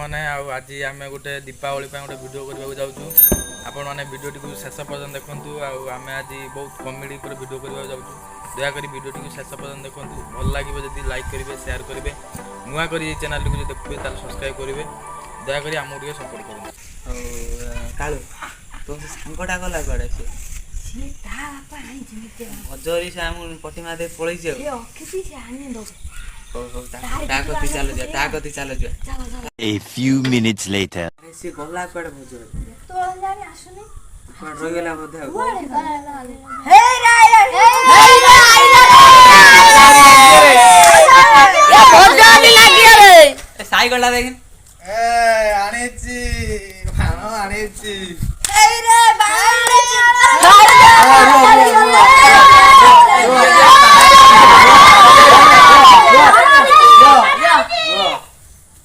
मैंने आज आम गोटे दीपावली गोटे वीडियो करने जाऊँ आपण मैंने वीडियो टी शेष पर्यटन देखूँ आम आज बहुत कमेडी पर वीडियो करने जाऊँ दयाकोरी वीडियो टी शेष पर्यटन देखूँ भल लगे जब लाइक करेंगे शेयर करेंगे नुआ कर चैनल को देखिए सब्सक्राइब करेंगे दयाकोरी आमको टे सपोर्ट करें। कालू तो सांगटा गला कड़े हजरी से आम पटिमा दे पड़े A few minutes later. से गला कड़े भजो तो अंदानी आसुनी पर रगला बोधे हे या भजनी लागी रे साइकिल ला देखिन ए आनेची भानो आनेची हे रे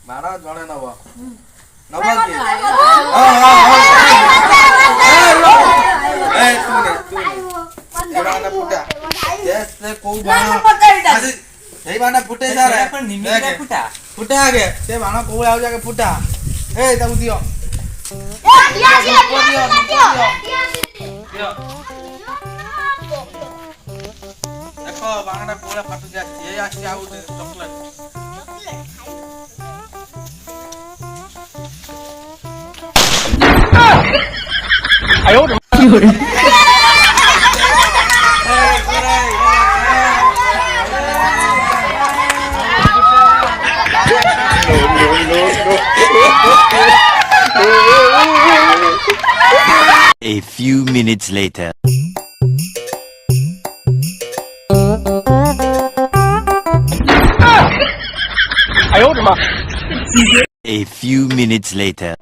बाड़ा जणे नबो नबो की ए तू एबाना फुटा जैसे को बाणा हे बाणा फुटे जा रे पर निमिरे फुटा फुटा आगे से बाणा को आउ जाके फुटा ए ताऊ दियो देखो बाणा पूरा फट गया ये आसी आउ चॉकलेट आयो की हो रे A few minutes later. A few minutes later.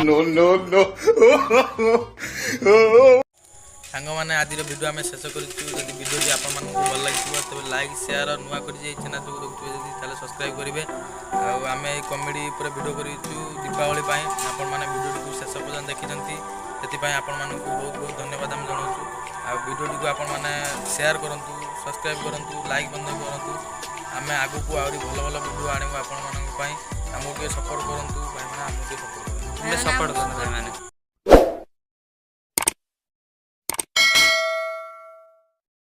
No. सांग मैंने आज वीडियो आम शेष कर वीडियो आप भल लगे तेज लाइक शेयर नुआ कर चैनल जो देखुए जब सब्सक्राइब करेंगे आम कमेडी पर वीडियो कर दीपावली आपण मैंने वीडियो टी शेष पर्यटन देखी से आपण मानक बहुत बहुत धन्यवाद आम जनाऊँ आ वीडियो टी आपण मैंने शेयर करूँ सब्सक्राइब करूँ लाइक बंद करूँ आम आगू आहरी भल भल वीडियो आणु आपण आमको सपोर्ट करूँ भाई आमको सपोर्ट करूँ सपोर्ट करते हैं मैंने